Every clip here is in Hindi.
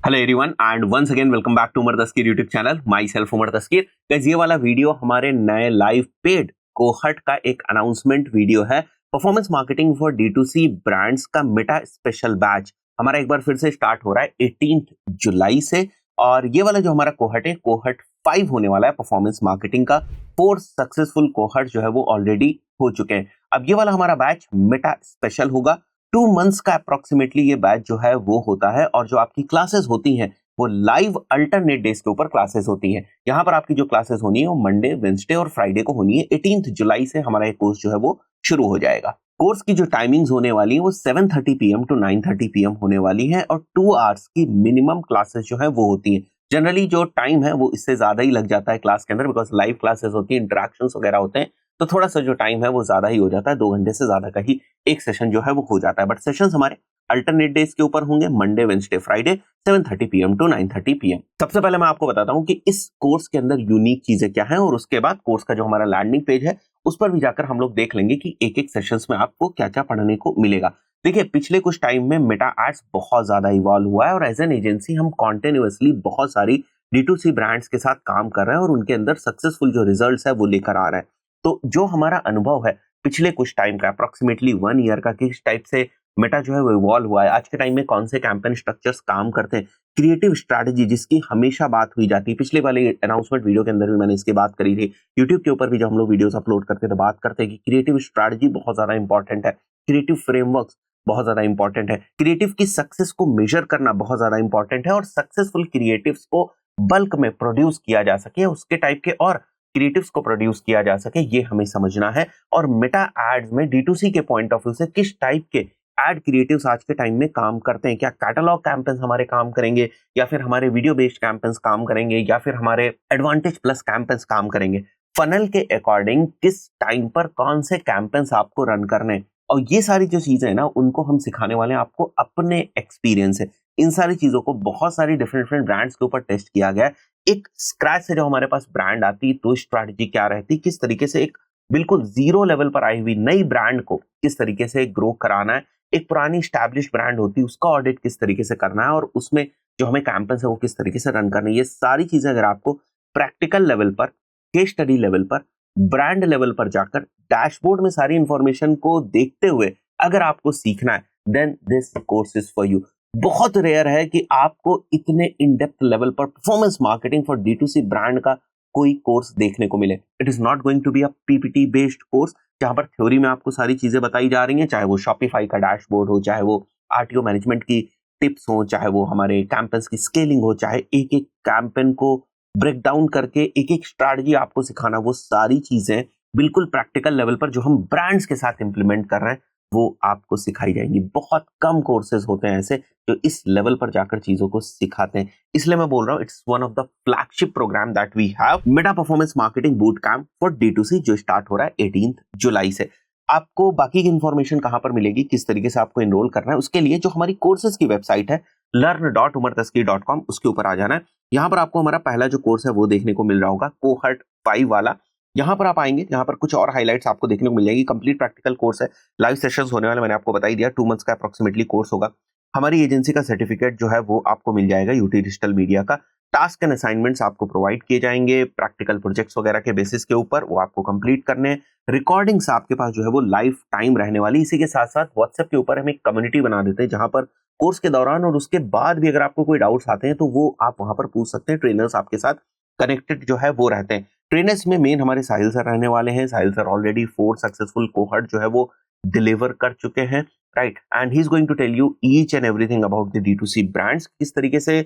Hello everyone and once again welcome back to Umar Taskeer YouTube channel. Myself Umar Taskeer. Guys ये वाला वीडियो हमारे नए लाइव पेड कोहर्ट का एक अनाउंसमेंट वीडियो है। Performance marketing for D2C brands का मेटा स्पेशल बैच हमारा एक बार फिर से स्टार्ट हो रहा है 18 जुलाई से। और ये वाला जो हमारा कोहर्ट है, कोहर्ट 5 होने वाला है परफॉर्मेंस मार्केटिंग का। 4 सक्सेसफुल कोहर्ट जो है वो ऑलरेडी हो चुके हैं। अब ये वाला हमारा बैच मेटा स्पेशल होगा। 2 मंथ्स का अप्रोक्सीमेटली ये बैच जो है वो होता है। और जो आपकी क्लासेस होती हैं वो लाइव अल्टरनेट डेज के ऊपर क्लासेस होती हैं। यहाँ पर आपकी जो क्लासेस होनी है वो मंडे, वेडनेसडे और फ्राइडे को होनी है। 18 जुलाई से हमारा ये कोर्स जो है वो शुरू हो जाएगा। कोर्स की जो टाइमिंग्स होने वाली है वो 7:30 PM to 9:30 PM होने वाली है। और 2 आवर्स की मिनिमम क्लासेस जो है वो होती है। जनरली जो टाइम है वो इससे ज्यादा ही लग जाता है क्लास के अंदर, बिकॉज लाइव क्लासेस होती है, इंटरेक्शंस वगैरह होते हैं, तो थोड़ा सा जो टाइम है वो ज्यादा ही हो जाता है। 2 घंटे से ज्यादा का ही एक सेशन जो है वो हो जाता है। बट सेशंस हमारे अल्टरनेट डेज के ऊपर होंगे, Monday, Wednesday, Friday, 7:30 PM to 9:30 PM। सबसे पहले मैं आपको बताता हूँ कि इस कोर्स के अंदर यूनिक चीजें क्या हैं, और उसके बाद कोर्स का जो हमारा लैंडिंग पेज है उस पर भी जाकर हम लोग देख लेंगे कि एक एक सेशंस में आपको क्या क्या पढ़ने को मिलेगा। देखिए, पिछले कुछ टाइम में मेटा एड्स बहुत ज्यादा इवॉल्व हुआ है, और एज एन एजेंसी हम कॉन्टिन्यूअसली बहुत सारी D2C ब्रांड्स के साथ काम कर रहे हैं और उनके अंदर सक्सेसफुल जो रिजल्ट्स है वो लेकर आ रहे हैं। तो जो हमारा अनुभव है पिछले कुछ टाइम का, अप्रोक्सीमेटली 1 ईयर का, किस टाइप से मेटा जो है वो इवॉल्व हुआ है, आज के टाइम में कौन से कैंपेन स्ट्रक्चर्स काम करते हैं, क्रिएटिव स्ट्रैटेजी जिसकी हमेशा बात हुई जाती है। पिछले वाले अनाउंसमेंट वीडियो के अंदर भी मैंने इसकी बात करी थी। यूट्यूब के ऊपर भी जब हम लोग वीडियोस अपलोड करते हैं तो बात करते हैं कि क्रिएटिव स्ट्रैटेजी बहुत ज्यादा इंपॉर्टेंट है, क्रिएटिव फ्रेमवर्क्स बहुत ज्यादा इंपॉर्टेंट है, क्रिएटिव की सक्सेस को मेजर करना बहुत ज्यादा इंपॉर्टेंट है, और सक्सेसफुल क्रिएटिव्स को बल्क में प्रोड्यूस किया जा सके, उसके टाइप के और क्रिएटिव्स को प्रोड्यूस किया जा सके, ये हमें समझना है। और मेटा एड्स में D2C के पॉइंट ऑफ व्यू से किस टाइप के एड क्रिएटिव्स आज के टाइम में काम करते हैं, क्या कैटलॉग कैंपेन्स हमारे काम करेंगे, या फिर हमारे वीडियो बेस्ड कैंपेन्स काम करेंगे, या फिर हमारे एडवांटेज प्लस कैंपेन्स काम करेंगे, फनल के अकॉर्डिंग किस टाइम पर कौन से कैंपेन्स आपको रन करने हैं। और ये सारी जो चीजें है ना, उनको हम सिखाने वाले हैं आपको अपने एक्सपीरियंस से। इन सारी चीजों को बहुत सारी डिफरेंट डिफरेंट ब्रांड्स के ऊपर टेस्ट किया गया है। एक स्क्रैच से जो हमारे पास ब्रांड आती तो स्ट्रैटेजी क्या रहती, किस तरीके से एक बिल्कुल जीरो लेवल पर आई हुई नई ब्रांड को किस तरीके से ग्रो कराना है, एक पुरानी स्टैब्लिश्ड ब्रांड होती है उसका ऑडिट किस तरीके से करना है, और उसमें जो हमें कैंपेन्स है वो किस तरीके से रन करना है। ये सारी चीजें अगर आपको प्रैक्टिकल लेवल पर, केस स्टडी लेवल पर, ब्रांड लेवल पर जाकर डैशबोर्ड में सारी इंफॉर्मेशन को देखते हुए अगर आपको सीखना है, then this course is for you. बहुत रेयर है कि आपको इतने इन डेप्थ लेवल पर performance marketing for D2C brand का कोई कोर्स देखने को मिले। It is not going to be a PPT based course जहां पर थ्योरी में आपको सारी चीजें बताई जा रही हैं, चाहे वो शॉपिफाई का डैशबोर्ड हो, चाहे वो RTO मैनेजमेंट की टिप्स हो, चाहे वो हमारे कैंपेन्स की स्केलिंग हो, चाहे एक एक कैंपेन को ब्रेक डाउन करके एक एक स्ट्रैटेजी आपको सिखाना, वो सारी चीजें बिल्कुल प्रैक्टिकल लेवल पर जो हम ब्रांड्स के साथ इंप्लीमेंट कर रहे हैं वो आपको सिखाई जाएंगी। बहुत कम कोर्सेज होते हैं ऐसे जो इस लेवल पर जाकर चीजों को सिखाते हैं, इसलिए मैं बोल रहा हूँ it's one of the flagship program that we have, Meta performance marketing boot camp for D2C, जो स्टार्ट हो रहा है 18 जुलाई से। आपको बाकी की इंफॉर्मेशन कहां पर मिलेगी, किस तरीके से आपको एनरोल करना है, उसके लिए जो हमारी कोर्सेज की वेबसाइट है learn.umartasky.com, उसके ऊपर आ जाना है। यहाँ पर आपको हमारा पहला जो कोर्स है वो देखने को मिल रहा होगा, कोहर्ट 5 वाला। यहाँ पर आप आएंगे, यहाँ पर कुछ और हाइलाइट्स आपको देखने को मिल जाएगी। कंप्लीट प्रैक्टिकल कोर्स है, लाइव सेशंस होने वाले, मैंने आपको बता ही दिया। 2 मंथ्स का अप्रोक्सीमेटली कोर्स होगा। हमारी एजेंसी का सर्टिफिकेट जो है वो आपको मिल जाएगा, यूटी डिजिटल मीडिया का। टास्क एंड असाइनमेंट्स आपको प्रोवाइड किए जाएंगे प्रैक्टिकल प्रोजेक्ट्स वगैरह के बेसिस के ऊपर, वो आपको कंप्लीट करने हैं। रिकॉर्डिंग्स आपके पास जो है वो लाइफ टाइम रहने वाली। इसी के साथ साथ व्हाट्सएप के ऊपर हम एक कम्युनिटी बना देते हैं जहां पर कोर्स के दौरान और उसके बाद भी अगर आपको कोई डाउट्स आते हैं तो वो आप वहां पर पूछ सकते हैं। ट्रेनर्स आपके साथ कनेक्टेड जो है वो रहते हैं। ट्रेनर्स में मेन हमारे साहिल सर रहने वाले हैं। Sahil sir already 4 successful cohort जो है वो डिलीवर कर चुके हैं, right, and he is going to tell you each and everything about the D2C brands. किस तरीके से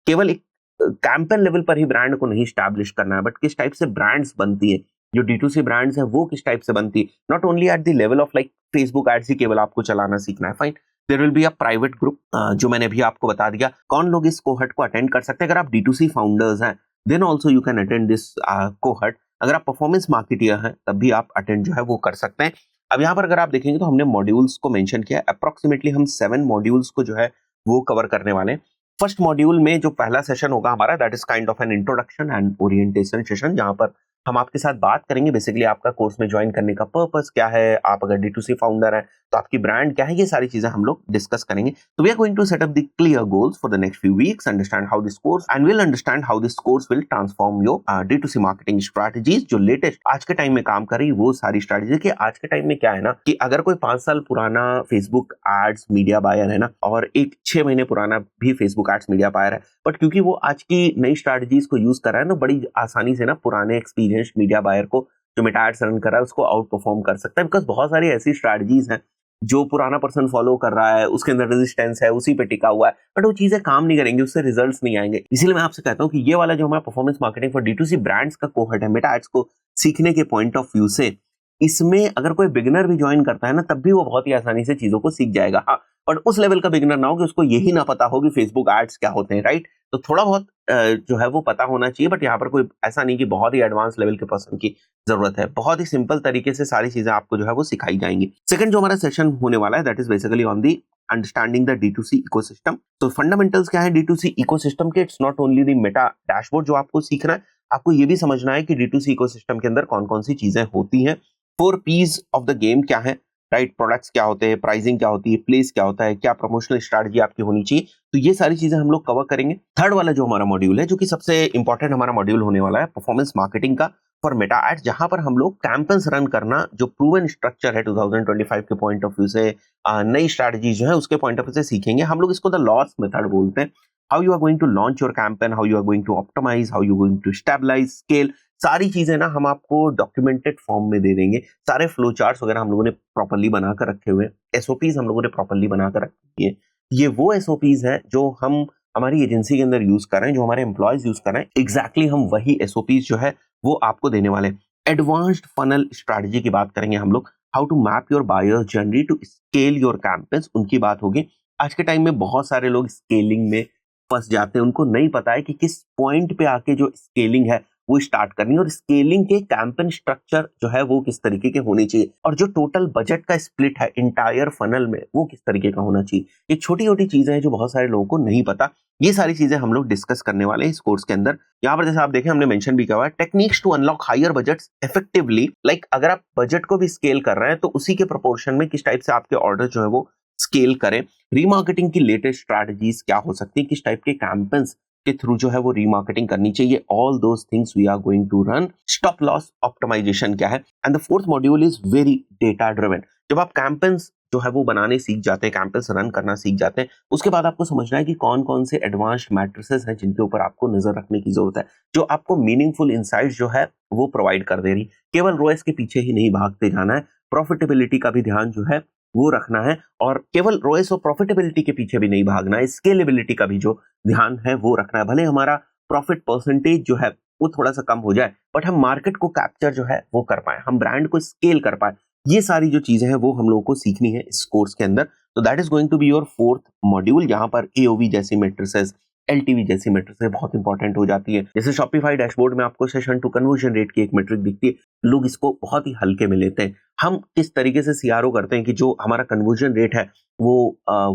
केवल एक कैंपेन लेवल पर ही ब्रांड को नहीं स्टैब्लिश करना है, बट किस टाइप से ब्रांड्स बनती है, जो D2C ब्रांड्स है वो किस टाइप से बनती है। Not only at the level of like Facebook ads ही केवल आपको चलाना सीखना है, fine, there will be a private group, जो मैंने अभी आपको बता दिया कौन लोग इस कोहर्ट को अटेंड कर सकते हैं। अगर आप D2C फाउंडर्स हैं then also you can attend this cohort. अगर आप परफॉर्मेंस मार्केटियर हैं तब भी आप अटेंड जो है वो कर सकते हैं। अब यहाँ पर अगर आप देखेंगे तो हमने मॉड्यूल्स को मेंशन किया, अप्रोक्सीमेटली हम 7 मॉड्यूल्स को जो है वो कवर करने वाले हैं। फर्स्ट मॉड्यूल में जो पहला सेशन होगा हमारा, that is kind of an introduction and orientation session, जहां पर हम आपके साथ बात करेंगे बेसिकली आपका कोर्स में ज्वाइन करने का पर्पस क्या है। आप अगर D2C फाउंडर है तो आपकी ब्रांड क्या है, ये सारी चीजें हम लोग डिस्कस करेंगे. तो we are going to set up the clear goals for the next few weeks, understand how this course and will understand how this course will transform your D2C marketing strategies. जो लेटेस्ट आज के टाइम में काम कर रही वो सारी स्ट्रैटेजी. कि आज के टाइम में क्या है ना कि अगर कोई 5 साल पुराना फेसबुक एड्स मीडिया बायर है ना, और एक 6 महीने पुराना भी फेसबुक एड्स मीडिया बायर है, बट क्योंकि वो आज की नई स्ट्रैटेजीज को यूज कर रहा है ना, बड़ी आसानी से ना पुराने एक्सपीरियंस मीडिया बायर को जो मेटा एड्स रन कर रहा है उसको आउट परफॉर्म कर सकता है. बिकॉज बहुत सारी ऐसी स्ट्रैटेजीज हैं जो पुराना पर्सन फॉलो कर रहा है, उसके अंदर रेजिस्टेंस है, उसी पे टिका हुआ है, बट वो चीजें काम नहीं करेंगी, उससे रिजल्ट्स नहीं आएंगे. इसीलिए मैं आपसे कहता हूं कि ये वाला जो हमारा performance marketing for D2C brands का कोहर्ट है, मेटा एड्स को सीखने के पॉइंट ऑफ व्यू से, इसमें अगर कोई बिगिनर भी ज्वाइन करता है ना, तब भी वो बहुत ही आसानी से चीजों को सीख जाएगा. हाँ, बट उस लेवल का बिगिनर ना हो कि उसको यही ना पता हो कि फेसबुक एड्स क्या होते हैं, राइट. तो थोड़ा बहुत जो है वो पता होना चाहिए, बट यहाँ पर कोई ऐसा नहीं कि बहुत ही एडवांस लेवल के पर्सन की जरूरत है. बहुत ही सिंपल तरीके से सारी चीजें आपको जो है वो सिखाई जाएंगी. सेकंड जो हमारा सेशन होने वाला है, that is basically on the understanding the D2C ecosystem. तो फंडामेंटल्स क्या है D2C इकोसिस्टम के. It's not only the Meta dashboard जो आपको सीखना है, आपको ये भी समझना है कि D2C इकोसिस्टम के अंदर कौन कौन सी चीजें होती हैं. 4 P's ऑफ द गेम क्या है, राइट. प्रोडक्ट्स क्या होते हैं, प्राइसिंग क्या होती है, प्लेस क्या होता है, क्या प्रमोशनल स्ट्रैटेजी आपकी होनी चाहिए. तो ये सारी चीजें हम लोग कवर करेंगे. थर्ड वाला जो हमारा मॉड्यूल है, जो कि सबसे इंपॉर्टेंट हमारा मॉड्यूल होने वाला है, परफॉर्मेंस मार्केटिंग का फॉर मेटा एड्स, जहां पर हम लोग कैंपेन्स रन करना जो प्रूवन स्ट्रक्चर है 2025 के पॉइंट ऑफ व्यू से, नई स्ट्रैटेजी जो है उसके पॉइंट ऑफ व्यू से सीखेंगे. हम लोग इसको द लॉस मेथड बोलते हैं. How you are going to launch your campaign, how you are going to optimise, how you going to stabilise, scale, सारी चीजें ना हम आपको डॉक्यूमेंटेड फॉर्म में दे देंगे. सारे फ्लो चार्ट्स वगैरह हम लोगों ने प्रॉपर्ली बनाकर रखे हुए हैं, SOPs हम लोगों ने प्रॉपर्ली बनाकर रखी है. ये वो SOPs हैं जो हम हमारी एजेंसी के अंदर यूज कर रहे हैं, जो हमारे एम्प्लॉयज यूज कर रहे हैं. एग्जैक्टली हम वही SOPs जो है वो आपको देने वाले हैं. एडवांस्ड फनल स्ट्रैटेजी की बात करेंगे हम लोग. How to map your buyers journey to scale your campaigns, उनकी बात होगी. आज के टाइम में बहुत सारे लोग स्केलिंग में फंस जाते हैं. उनको नहीं पता है कि किस पॉइंट पे आके जो स्केलिंग है वो स्टार्ट करनी है, और स्केलिंग के कैंपेन स्ट्रक्चर जो है वो किस तरीके के होने चाहिए, और जो टोटल बजट का स्प्लिट है इंटायर फनल में वो किस तरीके का होना चाहिए. ये छोटी छोटी चीजें हैं जो बहुत सारे लोगों को नहीं पता. ये सारी चीजें हम लोग डिस्कस करने वाले हैं इस कोर्स के अंदर. यहाँ पर जैसे आप देखें हमने मेंशन भी किया हुआ है, techniques to unlock higher budgets effectively. Like अगर आप बजट को भी स्केल कर रहे हैं तो उसी के प्रोपोर्शन में किस टाइप से आपके ऑर्डर जो है वो स्केल करें. रीमार्केटिंग की लेटेस्ट स्ट्रैटेजीज क्या हो सकती है, किस टाइप के कैंपेन्स के थ्रू जो है वो रीमार्केटिंग करनी चाहिए. All those things we are going to run. Stop loss optimisation क्या है. And the fourth module is very data driven. जब आप कैंपेन्स जो है वो बनाने सीख जाते हैं, कैंपेन्स रन करना सीख जाते हैं, उसके बाद आपको समझना है कि कौन कौन से एडवांस्ड मैट्रिसेस हैं जिनके ऊपर आपको नजर रखने की जरूरत है, जो आपको मीनिंगफुल इंसाइट्स जो है वो प्रोवाइड कर दे रही. केवल रोएस के पीछे ही नहीं भागते जाना है, प्रॉफिटेबिलिटी का भी ध्यान जो है वो रखना है. और केवल रोएस और प्रॉफिटेबिलिटी के पीछे भी नहीं भागना है, स्केलेबिलिटी का भी जो ध्यान है वो रखना है. भले हमारा प्रॉफिट परसेंटेज जो है वो थोड़ा सा कम हो जाए, बट हम मार्केट को कैप्चर जो है वो कर पाए, हम ब्रांड को स्केल कर पाए. ये सारी जो चीजें हैं वो हम लोगों को सीखनी है इस कोर्स के अंदर. तो that is going to be your fourth module, जहां पर AOV जैसी मैट्रिसेस, LTV जैसी मैट्रिसेस बहुत इंपॉर्टेंट हो जाती है. जैसे शॉपिफाई डैशबोर्ड में आपको सेशन टू कन्वर्जन रेट की एक मैट्रिक दिखती है, लोग इसको बहुत ही हल्के में लेते हैं. हम किस तरीके से CRO करते हैं कि जो हमारा कन्वर्जन रेट है वो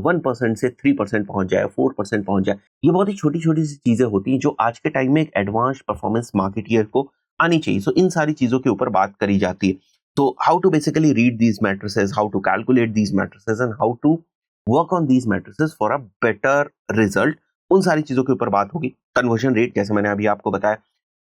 1% से 3% पहुंच जाए, 4% पहुंच जाए. ये बहुत ही छोटी छोटी सी चीजें होती हैं जो आज के टाइम में एक एडवांस परफॉर्मेंस मार्केटियर को आनी चाहिए. सो इन सारी चीजों के ऊपर बात करी जाती है. तो how to basically read these matrices, how to calculate these matrices and how to work on these matrices for a better result, उन सारी चीजों के ऊपर बात होगी. कन्वर्जन रेट जैसे मैंने अभी आपको बताया,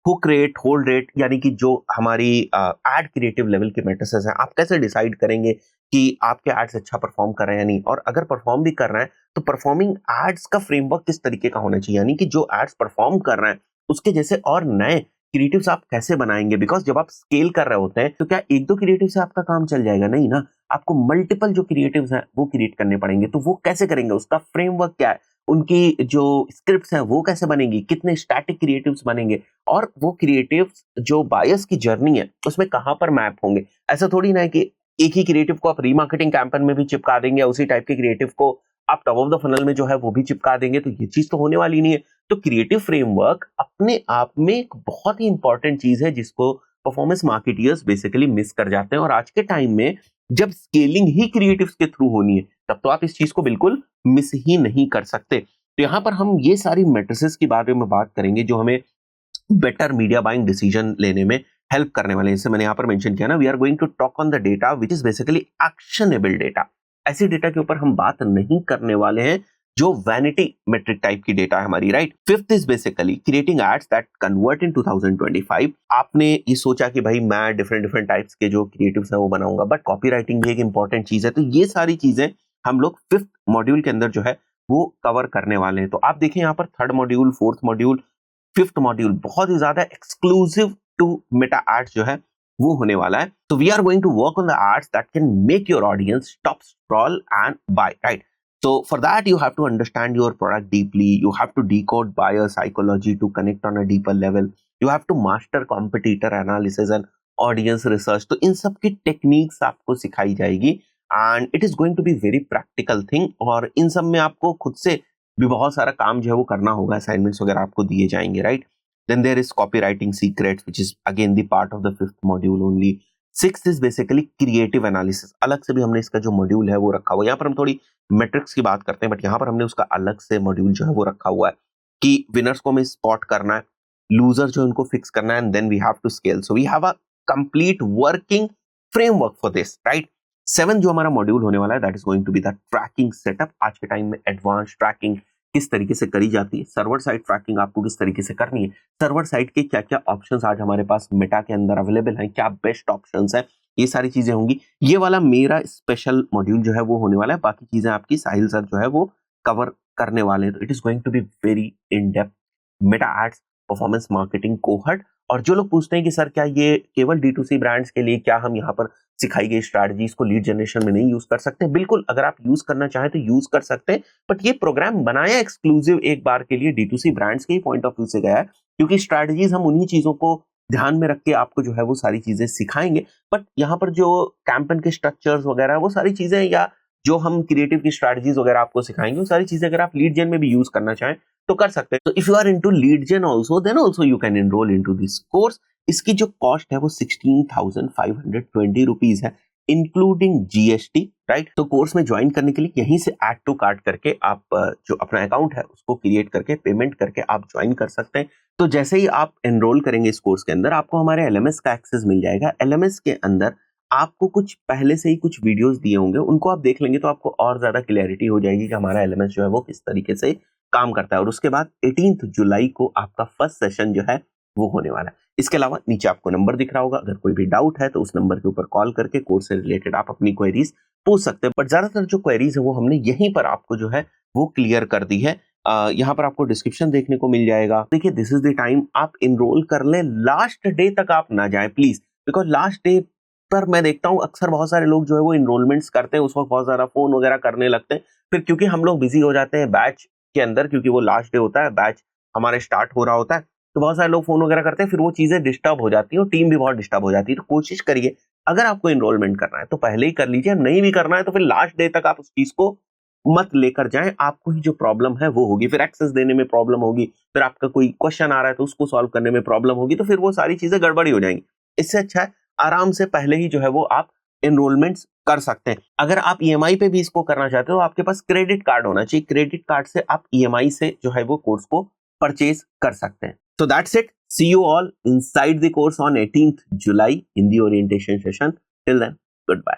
हुक रेट, होल्ड रेट, यानी कि जो हमारी एड क्रिएटिव लेवल के मैट्रिसेस हैं, आप कैसे डिसाइड करेंगे कि आपके एड्स अच्छा परफॉर्म कर रहे हैं या नहीं, और अगर परफॉर्म भी कर रहे हैं तो परफॉर्मिंग एड्स का फ्रेमवर्क किस तरीके का होना चाहिए, यानी कि जो एड्स परफॉर्म कर रहे हैं उसके जैसे और नए क्रिएटिव्स आप कैसे बनाएंगे. बिकॉज जब आप स्केल कर रहे होते हैं तो क्या एक दो क्रिएटिव से आपका काम चल जाएगा, नहीं ना. आपको मल्टीपल जो क्रिएटिव्स हैं वो क्रिएट करने पड़ेंगे. तो वो कैसे करेंगे, उसका फ्रेमवर्क क्या है, उनकी जो स्क्रिप्ट्स हैं वो कैसे बनेंगी, कितने स्टैटिक क्रिएटिव्स बनेंगे, और वो क्रिएटिव्स जो बायर्स की जर्नी है उसमें कहां पर मैप होंगे. ऐसा थोड़ी ना है कि एक ही क्रिएटिव को आप रीमार्केटिंग कैंपेन में भी चिपका देंगे, उसी टाइप के क्रिएटिव को आप टॉप ऑफ द फनल में जो है वो भी चिपका देंगे. तो ये चीज तो होने वाली नहीं है. तो क्रिएटिव फ्रेमवर्क अपने आप में एक बहुत ही इंपॉर्टेंट चीज है जिसको परफॉर्मेंस मार्केटियर्स बेसिकली मिस कर जाते हैं. और आज के टाइम में जब स्केलिंग ही क्रिएटिव्स के थ्रू होनी है तब तो आप इस चीज को बिल्कुल मिस ही नहीं कर सकते. तो यहाँ पर हम ये सारी मैट्रिसेस के बारे में बात करेंगे जो हमें बेटर मीडिया बाइंग डिसीजन लेने में हेल्प करने वाले हैं. जैसे मैंने यहाँ पर मेंशन किया ना, we are going to talk on the data which is basically actionable data. ऐसी डेटा के ऊपर हम बात नहीं करने वाले हैं जो वैनिटी मेट्रिक टाइप की डेटा है हमारी, right. Fifth is basically creating ads that convert in 2025। आपने ये सोचा कि भाई मैं डिफरेंट डिफरेंट टाइप्स के जो क्रिएटिव्स हैं वो बनाऊंगा, बट कॉपीराइटिंग भी एक इंपॉर्टेंट चीज है। तो ये सारी चीजें हम लोग फिफ्थ मॉड्यूल के अंदर जो है वो कवर करने वाले हैं। तो आप देखें यहाँ पर third module, fourth module, fifth module बहुत ही ज्यादा एक्सक्लूसिव टू मेटा एड्स जो है वो होने वाला है। तो we are going to work on the ads that can make your audience stop, scroll and buy, right. So for that, you have to understand your product deeply. You have to decode buyer psychology to connect on a deeper level. You have to master competitor analysis and audience research. तो इन सब की टेक्निक्स आपको सिखाई जाएगी and it is going to be very practical thing. और इन सब में आपको खुद से भी बहुत सारा काम जो है वो करना होगा, असाइनमेंट्स वगैरह आपको दिए जाएंगे, right? Then there is copywriting secrets, which is again the part of the fifth module only. Sixth is basically creative analysis. अलग से भी हमने इसका जो मॉड्यूल है वो रखा हुआ है। यहाँ पर हम थोड़ी मेट्रिक्स की बात करते हैं, बट यहाँ पर हमने उसका अलग से मॉड्यूल जो है वो रखा हुआ है कि विनर्स को हमें स्पॉट करना है, लूजर जो उनको फिक्स करना है, and then we have to scale. So we have a complete working framework for this, right. Seven जो हमारा मॉड्यूल होने वाला है that is going to be the tracking setup. आज के टाइम में एडवांस ट्रैकिंग किस तरीके से करी जाती है, सर्वर साइड ट्रैकिंग आपको किस तरीके से करनी है, सर्वर साइड के क्या क्या ऑप्शंस आज हमारे पास मेटा के अंदर अवेलेबल हैं, क्या बेस्ट ऑप्शंस है, ये सारी चीजें होंगी। ये वाला मेरा स्पेशल मॉड्यूल जो है वो होने वाला है। बाकी चीजें आपकी साहिल सर जो है वो कवर करने वाले हैं। तो it is going to be very in depth Meta ads performance marketing cohort. और जो लोग पूछते हैं कि सर क्या ये केवल D2C ब्रांड्स के लिए, क्या हम यहाँ पर सिखाई गई स्ट्रैटेजीज को लीड जनरेशन में नहीं यूज कर सकते? बिल्कुल, अगर आप यूज करना चाहें तो यूज कर सकते हैं, बट ये प्रोग्राम बनाया एक्सक्लूसिव एक बार के लिए D2C ब्रांड्स के ही पॉइंट ऑफ व्यू से गया है, क्योंकि स्ट्रैटेजीज हम उन्हीं चीजों को ध्यान में रख के आपको जो है वो सारी चीजें सिखाएंगे। बट यहाँ पर जो कैंपेन के स्ट्रक्चर्स वगैरह वो सारी चीजें, या जो हम क्रिएटिव की स्ट्रैटेजीज वगैरह आपको सिखाएंगे, वो सारी चीजें अगर आप लीड जेन में भी यूज करना चाहें तो कर सकते हैं। तो if you are into lead gen also, then also you can enroll into this course. इसकी जो कॉस्ट है वो 16,520 रुपीज है, इंक्लूडिंग GST, राइट। तो कोर्स में ज्वाइन करने के लिए यहीं से ऐड टू कार्ट करके आप जो अपना अकाउंट है उसको क्रिएट करके पेमेंट करके आप ज्वाइन कर सकते हैं। तो जैसे ही आप एनरोल करेंगे इस कोर्स के अंदर, आपको हमारे LMS का एक्सेस मिल जाएगा। LMS के अंदर आपको कुछ पहले से ही कुछ वीडियोस दिए होंगे, उनको आप देख लेंगे तो आपको और ज्यादा क्लैरिटी हो जाएगी कि हमारा LMS जो है वो किस तरीके से काम करता है। और उसके बाद 18 जुलाई को आपका फर्स्ट सेशन जो है वो होने वाला है। इसके अलावा नीचे आपको नंबर दिख रहा होगा, अगर कोई भी डाउट है तो उस नंबर के ऊपर कॉल करके कोर्स से रिलेटेड आप अपनी क्वेरीज पूछ सकते हैं। बट ज्यादातर जो क्वेरीज है वो हमने यहीं पर आपको जो है वो क्लियर कर दी है। यहाँ पर आपको डिस्क्रिप्शन देखने को मिल जाएगा। देखिए, दिस इज द टाइम, आप इनरोल कर लें, लास्ट डे तक आप ना जाएं प्लीज, बिकॉज लास्ट डे पर मैं देखता हूँ अक्सर बहुत सारे लोग जो है वो इनरोलमेंट्स करते हैं, उस वक्त बहुत ज्यादा फोन वगैरह करने लगते हैं, फिर क्योंकि हम लोग बिजी हो जाते हैं बैच के अंदर, क्योंकि वो लास्ट डे होता है, बैच हमारे स्टार्ट हो रहा होता है, तो बहुत सारे लोग फोन वगैरह करते हैं, फिर वो चीजें डिस्टर्ब हो जाती है और टीम भी बहुत डिस्टर्ब हो जाती है। तो कोशिश करिए, अगर आपको इनरोलमेंट करना है तो पहले ही कर लीजिए, नहीं भी करना है तो फिर लास्ट डे तक आप उस चीज को मत लेकर जाएं। आपको ही जो प्रॉब्लम है वो होगी, फिर एक्सेस देने में प्रॉब्लम होगी, फिर आपका कोई क्वेश्चन आ रहा है तो उसको सॉल्व करने में प्रॉब्लम होगी, तो फिर वो सारी चीजें गड़बड़ी हो जाएंगी। इससे अच्छा है आराम से पहले ही जो है वो आप एनरोलमेंट्स कर सकते हैं। अगर आप EMI पे भी इसको करना चाहते हो तो आपके पास क्रेडिट कार्ड होना चाहिए, क्रेडिट कार्ड से आप EMI से जो है वो कोर्स को परचेज कर सकते हैं। So that's it. See you all inside the course on 18th July in the orientation session. Till then, goodbye.